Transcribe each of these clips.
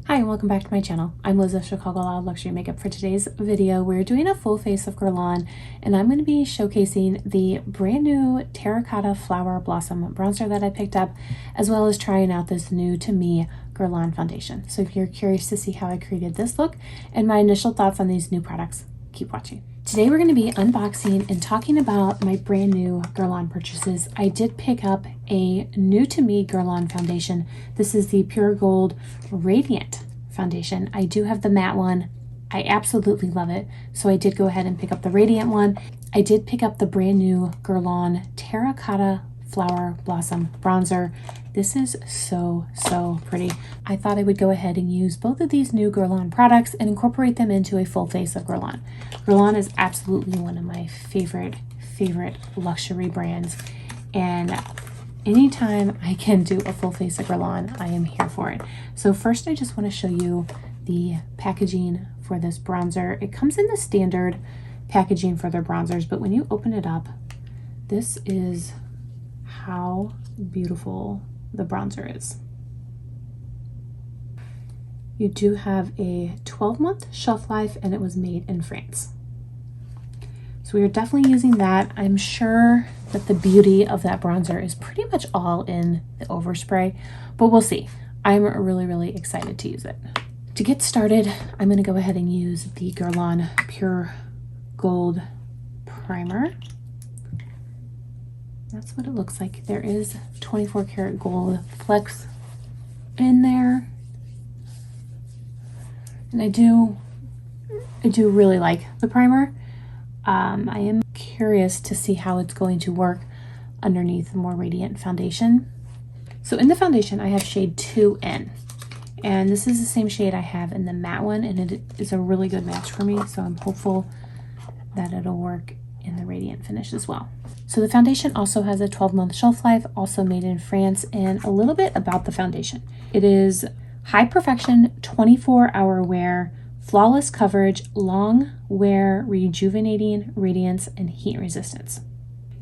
Hi and welcome back to my channel. I'm Liz of Chicago Loud Luxury Makeup. For today's video, we're doing a full face of Guerlain and I'm going to be showcasing the brand new Terracotta Flower Blossom bronzer that I picked up, as well as trying out this new to me Guerlain foundation. So if you're curious to see how I created this look and my initial thoughts on these new products, keep watching. Today we're going to be unboxing and talking about my brand new Guerlain purchases. I did pick up a new to me Guerlain foundation. This is the Pure Gold Radiant foundation. I do have the matte one. I absolutely love it. So I did go ahead and pick up the Radiant one. I did pick up the brand new Guerlain Terracotta Flower Blossom bronzer. This is so pretty. I thought I would go ahead and use both of these new Guerlain products and incorporate them into a full face of Guerlain. Guerlain is absolutely one of my favorite luxury brands, and anytime I can do a full face of Guerlain, I am here for it. So first I just want to show you the packaging for this bronzer. It comes in the standard packaging for their bronzers, but when you open it up, this is how beautiful the bronzer is. You do have a 12-month shelf life and it was made in France. So we are definitely using that. I'm sure that the beauty of that bronzer is pretty much all in the overspray, but we'll see. I'm really excited to use it. To get started, I'm going to go ahead and use the Guerlain Pure Gold Primer. That's what it looks like. There is 24 karat gold flecks in there. And I do really like the primer. I am curious to see how it's going to work underneath the more radiant foundation. So in the foundation, I have shade 2N. And this is the same shade I have in the matte one, and it is a really good match for me. So I'm hopeful that it'll work in the radiant finish as well. So the foundation also has a 12-month shelf life, also made in France. And a little bit about the foundation. It is high perfection, 24-hour wear, flawless coverage, long wear, rejuvenating, radiance, and heat resistance.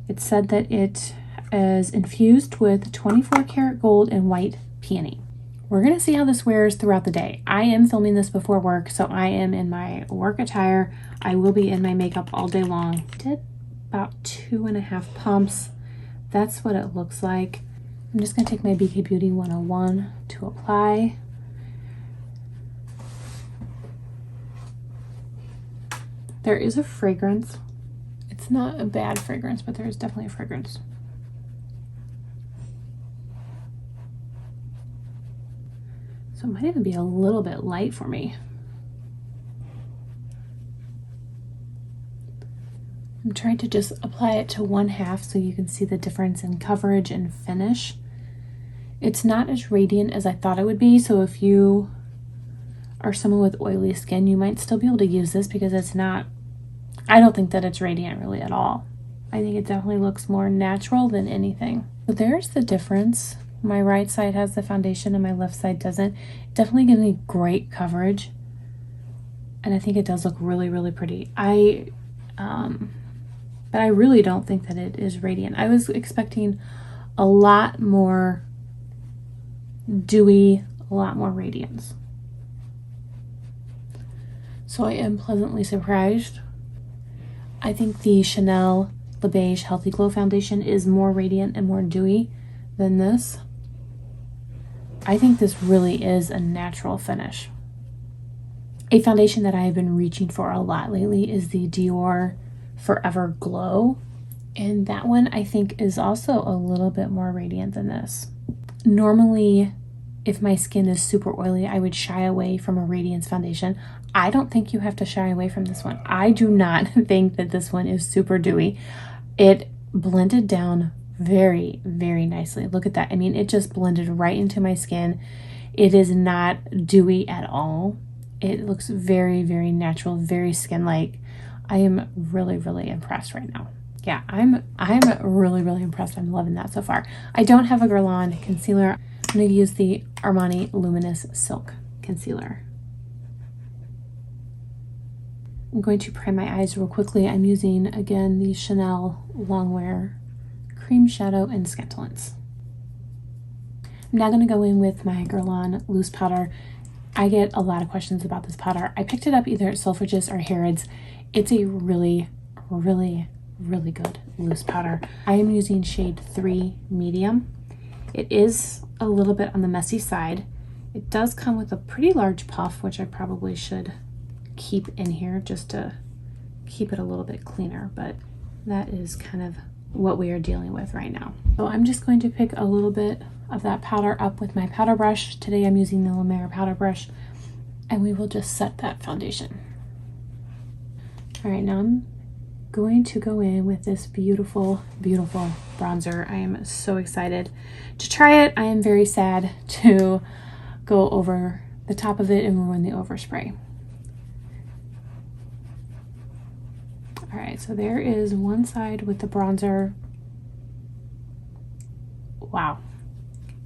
It said that it is infused with 24 karat gold and white peony. We're going to see how this wears throughout the day. I am filming this before work, so I am in my work attire. I will be in my makeup all day long. Did about 2.5 pumps. That's what it looks like. I'm just going to take my BK Beauty 101 to apply. There is a fragrance. It's not a bad fragrance, but there is definitely a fragrance. So it might even be a little bit light for me. I'm trying to just apply it to 1/2 so you can see the difference in coverage and finish. It's not as radiant as I thought it would be, so if you are someone with oily skin, you might still be able to use this because it's not, I don't think that it's radiant really at all. I think it definitely looks more natural than anything. So there's the difference. My right side has the foundation and my left side doesn't. It definitely gives me great coverage, and I think it does look really pretty. But I really don't think that it is radiant. I was expecting a lot more dewy, a lot more radiance. So I am pleasantly surprised. I think the Chanel Le Beige Healthy Glow foundation is more radiant and more dewy than this. I think this really is a natural finish. A foundation that I have been reaching for a lot lately is the Dior Forever Glow, and that one I think is also a little bit more radiant than this. Normally, if my skin is super oily, I would shy away from a radiance foundation. I don't think you have to shy away from this one. I do not think that this one is super dewy. It blended down very nicely. Look at that. I mean, it just blended right into my skin. It is not dewy at all. It looks very natural, very skin-like. I am really impressed right now. Yeah, I'm really impressed. I'm loving that so far. I don't have a Guerlain concealer. I'm going to use the Armani Luminous Silk Concealer. I'm going to prime my eyes real quickly. I'm using, again, the Chanel Longwear Cream Shadow and Scintillance. I'm now going to go in with my Guerlain Loose Powder. I get a lot of questions about this powder. I picked it up either at Selfridges or Harrods. It's a really, really, really good loose powder. I am using shade 3 medium. It is a little bit on the messy side. It does come with a pretty large puff, which I probably should keep in here just to keep it a little bit cleaner, but that is kind of what we are dealing with right now. So I'm just going to pick a little bit of that powder up with my powder brush. Today I'm using the La Mer powder brush, and we will just set that foundation. All right, now I'm going to go in with this beautiful, beautiful bronzer. I am so excited to try it. I am very sad to go over the top of it and ruin the overspray. All right, so there is one side with the bronzer. Wow.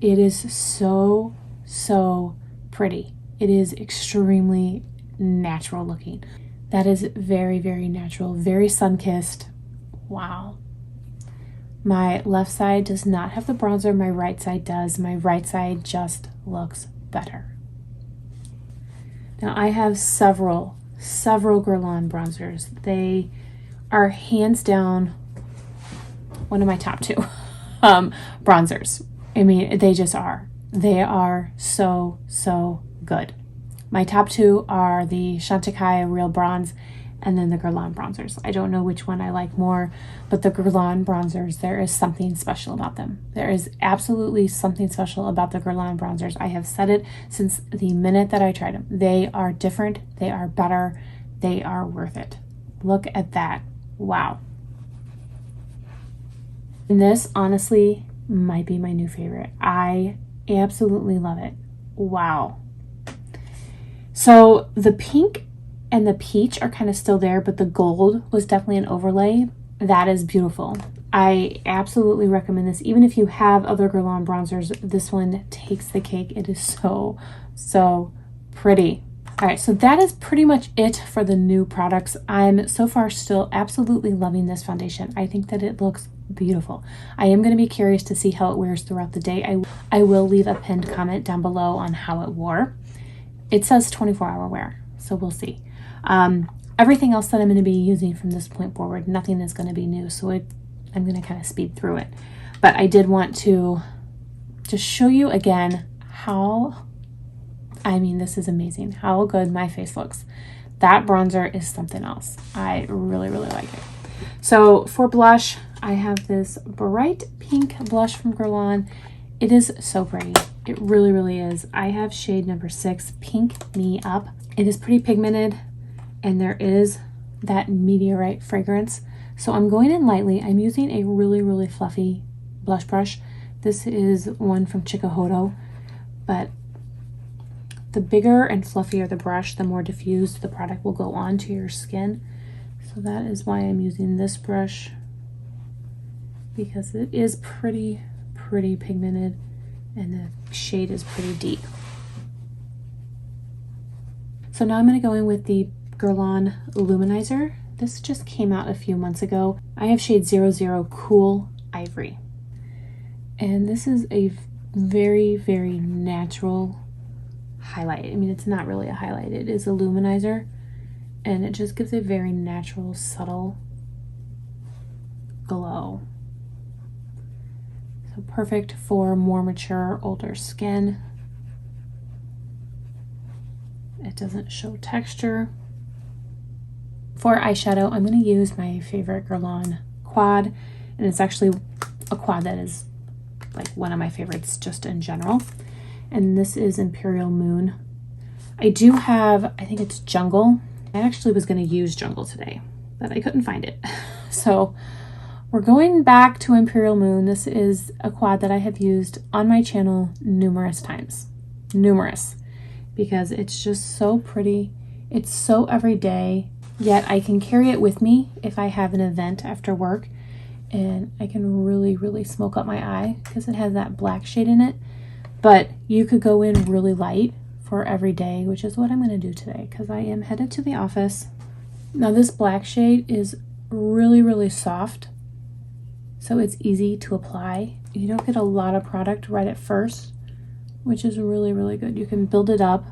It is so, so pretty. It is extremely natural looking. That is very, very natural, very sun-kissed. Wow. My left side does not have the bronzer, my right side does. My right side just looks better. Now I have several Guerlain bronzers. They are hands down one of my top 2 bronzers. I mean, they just are. They are so, so good. My top 2 are the Chantecaille Real Bronze and then the Guerlain bronzers. I don't know which one I like more, but the Guerlain bronzers, there is something special about them. There is absolutely something special about the Guerlain bronzers. I have said it since the minute that I tried them. They are different, they are better, they are worth it. Look at that. Wow. And this honestly might be my new favorite. I absolutely love it. Wow. So the pink and the peach are kind of still there, but the gold was definitely an overlay. That is beautiful. I absolutely recommend this. Even if you have other Guerlain bronzers, this one takes the cake. It is so, so pretty. All right, so that is pretty much it for the new products. I'm so far still absolutely loving this foundation. I think that it looks beautiful. I am going to be curious to see how it wears throughout the day. I will leave a pinned comment down below on how it wore. It says 24-hour wear, so we'll see. Everything else that I'm going to be using from this point forward, nothing is going to be new, so I'm going to kind of speed through it. But I did want to just show you again how, I mean, this is amazing, how good my face looks. That bronzer is something else. I really, really like it. So for blush, I have this bright pink blush from Guerlain. It is so pretty. It really, really is. I have shade number 6, Pink Me Up. It is pretty pigmented, and there is that meteorite fragrance. So I'm going in lightly. I'm using a really, really fluffy blush brush. This is one from Chikuhodo, but the bigger and fluffier the brush, the more diffused the product will go on to your skin. So that is why I'm using this brush, because it is pretty pigmented and the shade is pretty deep. So now I'm going to go in with the Guerlain Luminizer. This just came out a few months ago. I have shade 00 Cool Ivory. And this is a very, very natural highlight. I mean, it's not really a highlight. It is a luminizer, and it just gives a very natural, subtle glow. So perfect for more mature, older skin. It doesn't show texture. For eyeshadow, I'm going to use my favorite Guerlain quad, and it's actually a quad that is like one of my favorites just in general. And this is Imperial Moon. I do have, I think it's Jungle. I actually was going to use Jungle today, but I couldn't find it. So we're going back to Imperial Moon. This is a quad that I have used on my channel numerous times. Numerous. Because it's just so pretty. It's so everyday, yet I can carry it with me if I have an event after work, and I can really, really smoke up my eye because it has that black shade in it. But you could go in really light for every day, which is what I'm going to do today because I am headed to the office. Now this black shade is really, really soft, so it's easy to apply. You don't get a lot of product right at first, which is really, really good. You can build it up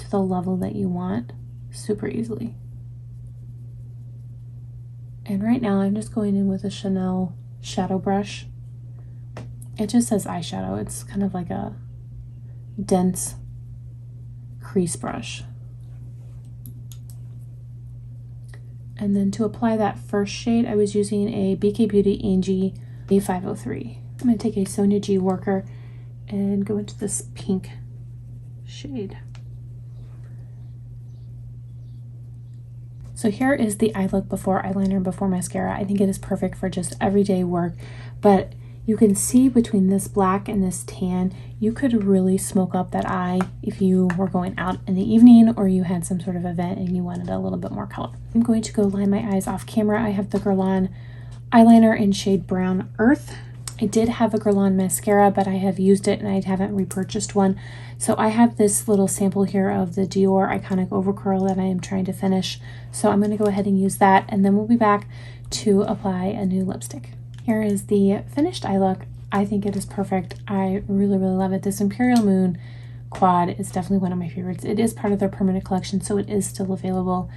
to the level that you want super easily. And right now I'm just going in with a Chanel shadow brush. It just says eyeshadow. It's kind of like a dense crease brush. And then to apply that first shade, I was using a BK Beauty Angie A503. I'm going to take a Sonia G Worker and go into this pink shade. So here is the eye look before eyeliner and before mascara. I think it is perfect for just everyday work, but you can see between this black and this tan, you could really smoke up that eye if you were going out in the evening or you had some sort of event and you wanted a little bit more color. I'm going to go line my eyes off camera. I have the Guerlain eyeliner in shade Brown Earth. I did have a Guerlain mascara, but I have used it and I haven't repurchased one. So I have this little sample here of the Dior Iconic Overcurl that I am trying to finish. So I'm going to go ahead and use that, and then we'll be back to apply a new lipstick. Here is the finished eye look. I think it is perfect. I really, really love it. This Imperial Moon quad is definitely one of my favorites. It is part of their permanent collection, so it is still available.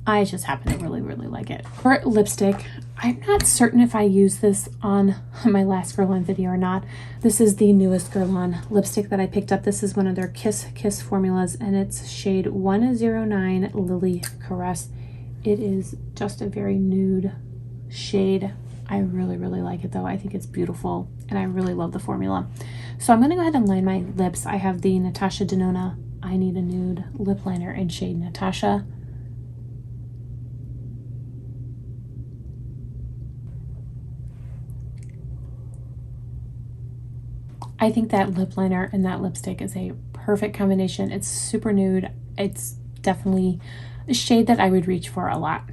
I just happen to really, really like it. For lipstick, I'm not certain if I used this on my last Guerlain video or not. This is the newest Guerlain lipstick that I picked up. This is one of their Kiss formulas, and it's shade 109 Lily Caress. It is just a very nude shade. I really, really like it though. I think it's beautiful, and I really love the formula. So I'm going to go ahead and line my lips. I have the Natasha Denona I Need a Nude lip liner in shade Natasha. I think that lip liner and that lipstick is a perfect combination. It's super nude. It's definitely a shade that I would reach for a lot.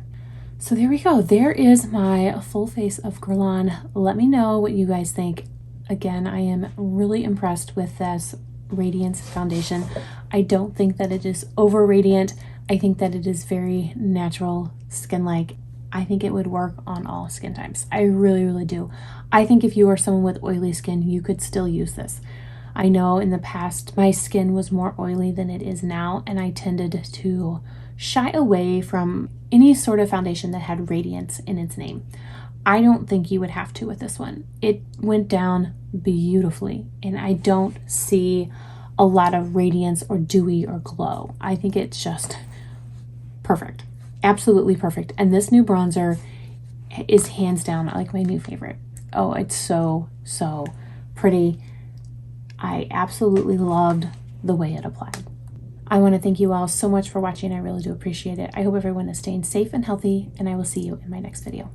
So there we go. There is my full face of Guerlain. Let me know what you guys think. Again, I am really impressed with this Radiance foundation. I don't think that it is over radiant. I think that it is very natural skin-like. I think it would work on all skin types. I really, really do. I think if you are someone with oily skin, you could still use this. I know in the past my skin was more oily than it is now, and I tended to shy away from any sort of foundation that had radiance in its name. I don't think you would have to with this one. It went down beautifully, and I don't see a lot of radiance or dewy or glow. I think it's just perfect. Absolutely perfect. And this new bronzer is hands down like my new favorite. Oh, it's so, so pretty. I absolutely loved the way it applied. I want to thank you all so much for watching. I really do appreciate it. I hope everyone is staying safe and healthy, and I will see you in my next video.